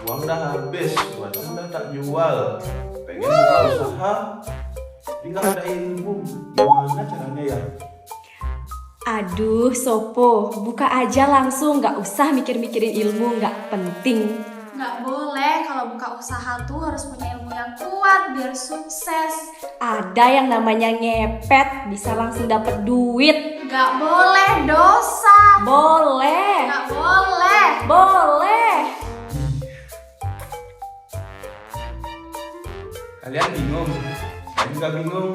Uang dah habis, barang dah tak jual. Pengen buka usaha, tapi nggak ada ilmu. Gimana caranya ya? Aduh, Sopo, buka aja langsung, nggak usah mikir-mikirin ilmu, nggak penting. Nggak boleh, kalau buka usaha tuh harus punya ilmu yang kuat biar sukses. Ada yang namanya ngepet, bisa langsung dapet duit. Nggak boleh, dosa. Boleh, Nggak boleh. boleh. Kalian bingung? Saya juga bingung.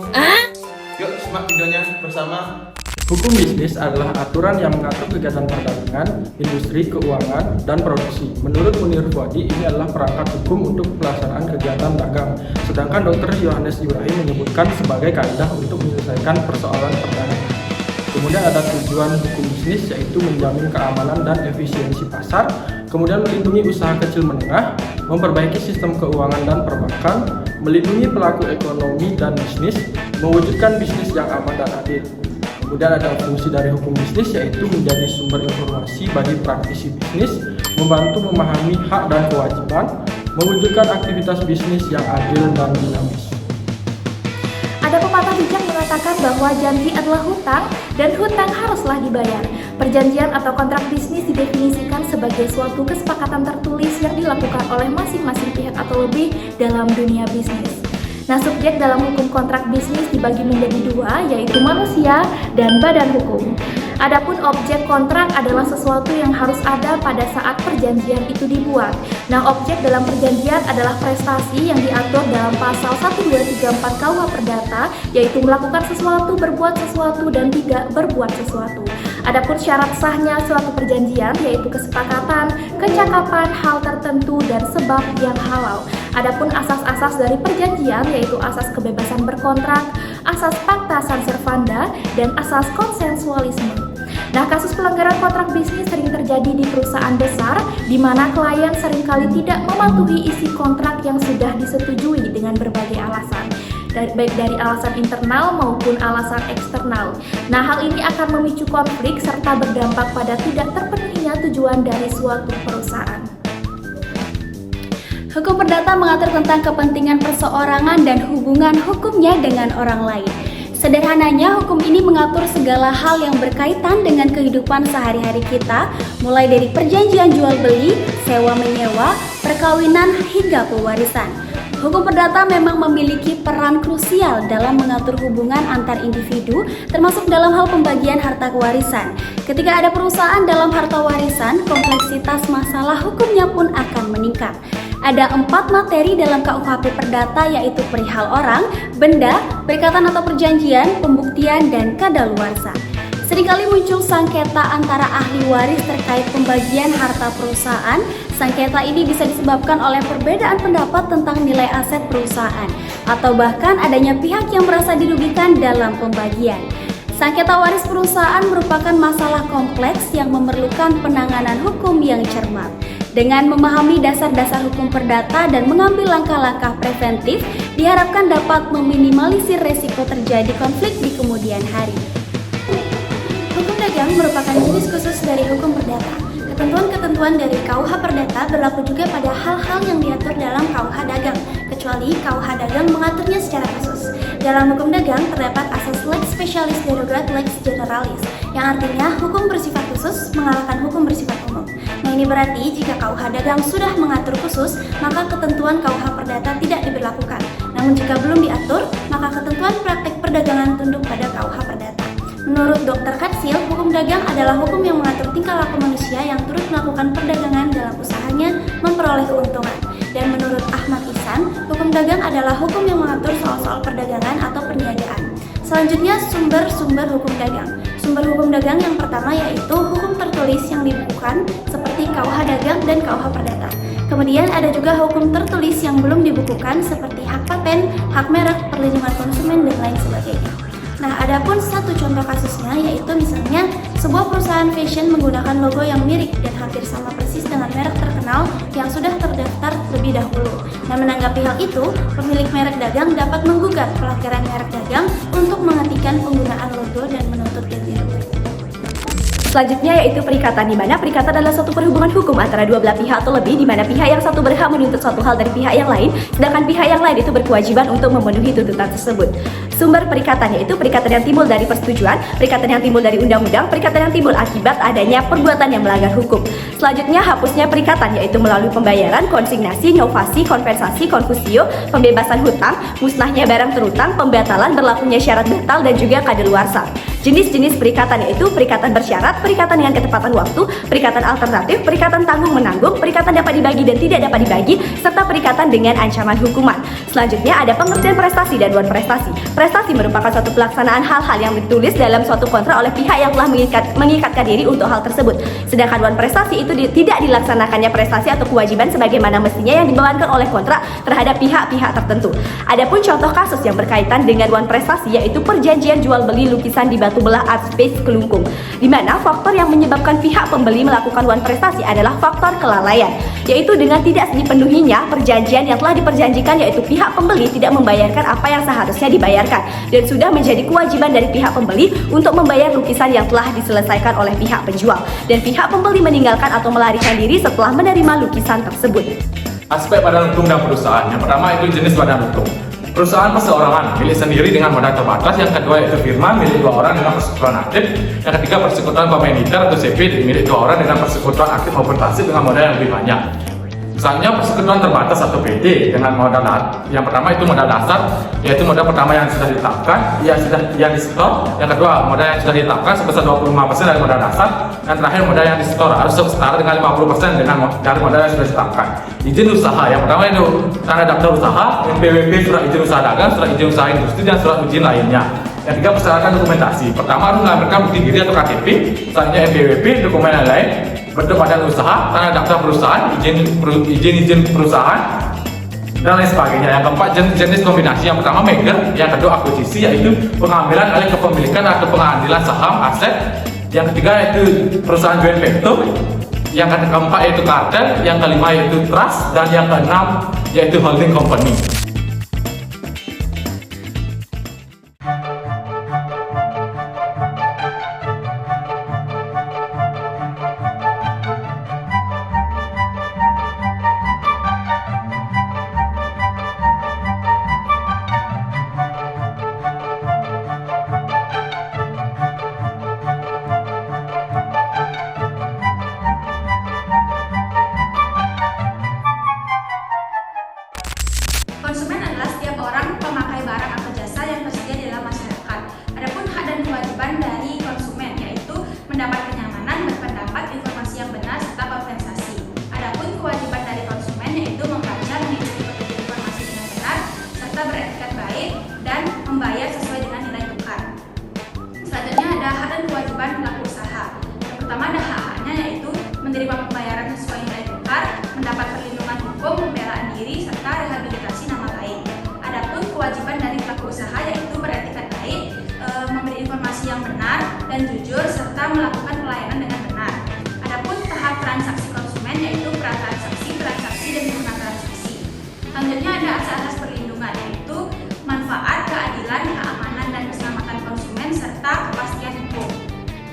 Yuk simak videonya bersama. Hukum bisnis adalah aturan yang mengatur kegiatan perdagangan, industri, keuangan, dan produksi. Menurut Munir Fuadi, ini adalah perangkat hukum untuk pelaksanaan kegiatan dagang. Sedangkan Dr. Yohanes Ibrahim menyebutkan sebagai kaidah untuk menyelesaikan persoalan perdagangan. Kemudian ada tujuan hukum bisnis, yaitu menjamin keamanan dan efisiensi pasar, kemudian melindungi usaha kecil menengah, memperbaiki sistem keuangan dan perbankan, melindungi pelaku ekonomi dan bisnis, mewujudkan bisnis yang aman dan adil. Kemudian ada fungsi dari hukum bisnis, yaitu menjadi sumber informasi bagi praktisi bisnis, membantu memahami hak dan kewajiban, mewujudkan aktivitas bisnis yang adil dan dinamis. Ada pepatah bijak mengatakan bahwa janji adalah hutang dan hutang haruslah dibayar. Perjanjian atau kontrak bisnis didefinisikan sebagai suatu kesepakatan tertulis yang dilakukan oleh masing-masing pihak atau lebih dalam dunia bisnis. Nah, subjek dalam hukum kontrak bisnis dibagi menjadi dua, yaitu manusia dan badan hukum. Adapun objek kontrak adalah sesuatu yang harus ada pada saat perjanjian itu dibuat. Nah, objek dalam perjanjian adalah prestasi yang diatur dalam pasal 1234 KUH Perdata, yaitu melakukan sesuatu, berbuat sesuatu, dan tidak berbuat sesuatu. Adapun syarat sahnya suatu perjanjian yaitu kesepakatan, kecakapan, hal tertentu, dan sebab yang halal. Adapun asas-asas dari perjanjian yaitu asas kebebasan berkontrak, asas pacta sunt servanda, dan asas konsensualisme. Nah, kasus pelanggaran kontrak bisnis sering terjadi di perusahaan besar, di mana klien seringkali tidak mematuhi isi kontrak yang sudah disetujui dengan berbagai alasan, baik dari alasan internal maupun alasan eksternal. Nah, hal ini akan memicu konflik serta berdampak pada tidak terpenuhinya tujuan dari suatu perusahaan. Hukum perdata mengatur tentang kepentingan perseorangan dan hubungan hukumnya dengan orang lain. Sederhananya, hukum ini mengatur segala hal yang berkaitan dengan kehidupan sehari-hari kita, mulai dari perjanjian jual-beli, sewa-menyewa, perkawinan, hingga pewarisan. Hukum perdata memang memiliki peran krusial dalam mengatur hubungan antar individu, termasuk dalam hal pembagian harta warisan. Ketika ada perusahaan dalam harta warisan, kompleksitas masalah hukumnya pun akan meningkat. Ada 4 materi dalam KUHP Perdata, yaitu perihal orang, benda, perikatan atau perjanjian, pembuktian, dan kadaluarsa. Seringkali muncul sengketa antara ahli waris terkait pembagian harta perusahaan. Sengketa ini bisa disebabkan oleh perbedaan pendapat tentang nilai aset perusahaan, atau bahkan adanya pihak yang merasa dirugikan dalam pembagian. Sengketa waris perusahaan merupakan masalah kompleks yang memerlukan penanganan hukum yang cermat. Dengan memahami dasar-dasar hukum perdata dan mengambil langkah-langkah preventif, diharapkan dapat meminimalisir resiko terjadi konflik di kemudian hari. Hukum dagang merupakan jenis khusus dari hukum perdata. Ketentuan-ketentuan dari KUH Perdata berlaku juga pada hal-hal yang diatur dalam KUH Dagang, kecuali KUH Dagang mengaturnya secara khusus. Dalam hukum dagang terdapat asas lex specialis derogat lex generalis, yang artinya hukum bersifat khusus mengalahkan hukum bersifat umum. Nah, ini berarti jika KUH Dagang sudah mengatur khusus, maka ketentuan KUH Perdata tidak diberlakukan. Namun jika belum diatur, maka ketentuan praktek perdagangan tunduk pada KUH Perdata. Menurut Dr. Katsil, hukum dagang adalah hukum yang mengatur tingkah laku manusia yang turut melakukan perdagangan dalam usahanya memperoleh keuntungan. Dan menurut Ahmad Ihsan, hukum dagang adalah hukum yang mengatur soal-soal perdagangan atau perniagaan. Selanjutnya, sumber-sumber hukum dagang. Sumber hukum dagang yang pertama yaitu hukum tertulis yang dibukukan seperti KUH Dagang dan KUH Perdata. Kemudian ada juga hukum tertulis yang belum dibukukan seperti hak paten, hak merek, perlindungan konsumen, dan lain sebagainya. Nah, adapun satu contoh kasusnya yaitu misalnya sebuah perusahaan fashion menggunakan logo yang mirip dan hampir sama persis dengan merek terkenal yang sudah terdaftar lebih dahulu. Nah, menanggapi hal itu, pemilik merek dagang dapat menggugat pelanggaran merek dagang untuk menghentikan penggunaan logo dan menuntut ganti rugi. Selanjutnya yaitu perikatan, di mana perikatan adalah suatu perhubungan hukum antara dua belah pihak atau lebih, di mana pihak yang satu berhak menuntut suatu hal dari pihak yang lain, sedangkan pihak yang lain itu berkewajiban untuk memenuhi tuntutan tersebut. Sumber perikatan yaitu perikatan yang timbul dari persetujuan, perikatan yang timbul dari undang-undang, perikatan yang timbul akibat adanya perbuatan yang melanggar hukum. Selanjutnya hapusnya perikatan yaitu melalui pembayaran, konsignasi, novasi, kompensasi, konfusio, pembebasan hutang, musnahnya barang terutang, pembatalan berlakunya syarat batal dan juga kadaluarsa. Jenis-jenis perikatan yaitu perikatan bersyarat, perikatan dengan ketepatan waktu, perikatan alternatif, perikatan tanggung-menanggung, perikatan dapat dibagi dan tidak dapat dibagi, serta perikatan dengan ancaman hukuman. Selanjutnya ada pengertian prestasi dan wan prestasi. Prestasi merupakan suatu pelaksanaan hal-hal yang ditulis dalam suatu kontrak oleh pihak yang telah mengikatkan diri untuk hal tersebut. Sedangkan wan prestasi itu tidak dilaksanakannya prestasi atau kewajiban sebagaimana mestinya yang dibebankan oleh kontrak terhadap pihak-pihak tertentu. Adapun contoh kasus yang berkaitan dengan wan prestasi yaitu perjanjian jual beli lukisan di Batu Belah Art Space Kelungkung, di mana faktor yang menyebabkan pihak pembeli melakukan wan prestasi adalah faktor kelalaian, yaitu dengan tidak dipenuhinya perjanjian yang telah diperjanjikan, yaitu pihak pembeli tidak membayarkan apa yang seharusnya dibayarkan dan sudah menjadi kewajiban dari pihak pembeli untuk membayar lukisan yang telah diselesaikan oleh pihak penjual, dan pihak pembeli meninggalkan atau melarikan diri setelah menerima lukisan tersebut. Aspek badan hukum dan perusahaan. Yang pertama itu jenis badan hukum. Perusahaan perseorangan milik sendiri dengan modal terbatas. Yang kedua itu firma milik dua orang dengan persekutuan aktif. Yang ketiga persekutuan komenitir atau CP milik dua orang dengan persekutuan aktif maupun pasif dengan modal yang lebih banyak. Misalnya persekutuan terbatas atau PT dengan modal yang pertama itu modal dasar, yaitu modal pertama yang sudah ditetapkan, yang disetor. Yang kedua modal yang sudah ditetapkan sebesar 25% dari modal dasar. Dan terakhir modal yang disetor harus setara dengan 50% dari modal yang sudah ditetapkan. Izin usaha yang pertama itu tanda daftar usaha, NPWP, surat izin usaha dagang, surat izin usaha industri, dan surat izin lainnya. Yang ketiga persyaratan dokumentasi. Pertama harus melampirkan bukti diri atau KTP, selanjutnya NPWP, dokumen lain, bentuk badan usaha, tanda daftar perusahaan, izin perusahaan, dan lain sebagainya. Yang keempat jenis kombinasi. Yang pertama merger, yang kedua akuisisi yaitu pengambilan alih kepemilikan atau pengambilan saham aset. Yang ketiga yaitu perusahaan joint venture. Yang keempat yaitu kartel, yang kelima yaitu trust, dan yang keenam yaitu holding company. Konsumen adalah setiap orang pemakai barang atau jasa yang tersedia di dalam masyarakat. Adapun hak dan kewajiban dari konsumen yaitu mendapat kenyamanan, berpendapat, informasi yang benar, serta kompensasi. Adapun kewajiban dari konsumen yaitu membaca, mengikuti petunjuk informasi dengan benar, serta beretikat baik dan membayar sesuai dengan nilai tukar. Selanjutnya ada hak dan kewajiban pelaku usaha. Yang pertama ada hak-haknya yaitu menerima pembayaran sesuai nilai tukar, mendapat perlindungan hukum, pembelaan diri, serta rehabilitasi nama baik. Adapun kewajiban dari pelaku usaha yaitu beretikat baik, memberi informasi yang benar dan jujur, serta melakukan pelayanan dengan benar. Adapun tahap transaksi konsumen yaitu pratransaksi, transaksi, dan transaksi. Selanjutnya ada asas-asas perlindungan yaitu manfaat, keadilan, keamanan, dan keselamatan konsumen, serta kepastian hukum.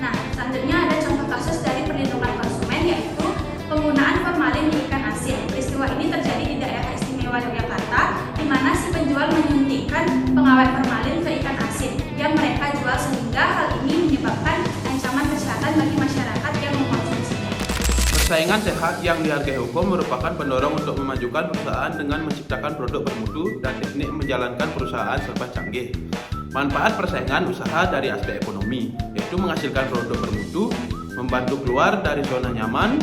Nah, selanjutnya ada contoh kasus dari perlindungan konsumen yaitu penggunaan formalin di ikan asin. Peristiwa ini terjadi di daerah istimewa Yogyakarta, di mana si penjual menyuntikkan pengawet formalin ke ikan asin yang mereka jual, sehingga hal ini menyebabkan ancaman kesehatan bagi masyarakat yang mengkonsumsinya. Persaingan sehat yang dihargai hukum merupakan pendorong untuk memajukan perusahaan dengan menciptakan produk bermutu dan teknik menjalankan perusahaan serba canggih. Manfaat persaingan usaha dari aspek ekonomi, yaitu menghasilkan produk bermutu, membantu keluar dari zona nyaman,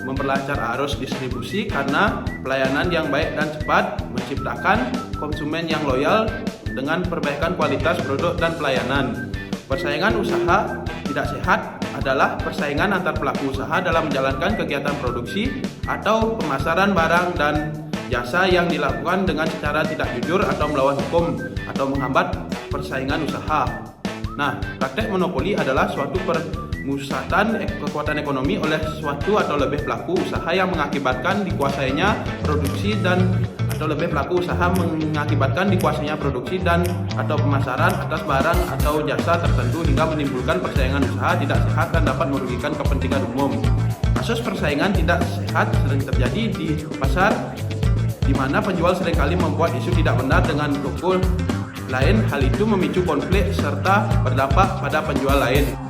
memperlancar arus distribusi karena pelayanan yang baik dan cepat, menciptakan konsumen yang loyal dengan perbaikan kualitas produk dan pelayanan. Persaingan usaha tidak sehat adalah persaingan antar pelaku usaha dalam menjalankan kegiatan produksi atau pemasaran barang dan jasa yang dilakukan dengan secara tidak jujur atau melawan hukum atau menghambat persaingan usaha. Nah, praktek monopoli adalah suatu pemusatan kekuatan ekonomi oleh suatu atau lebih pelaku usaha yang mengakibatkan dikuasainya produksi dan atau lebih pelaku usaha mengakibatkan dikuasainya produksi dan atau pemasaran atas barang atau jasa tertentu hingga menimbulkan persaingan usaha tidak sehat dan dapat merugikan kepentingan umum. Kasus persaingan tidak sehat sering terjadi di pasar di mana penjual seringkali membuat isu tidak benar dengan toko lain. Hal itu memicu konflik serta berdampak pada penjual lain.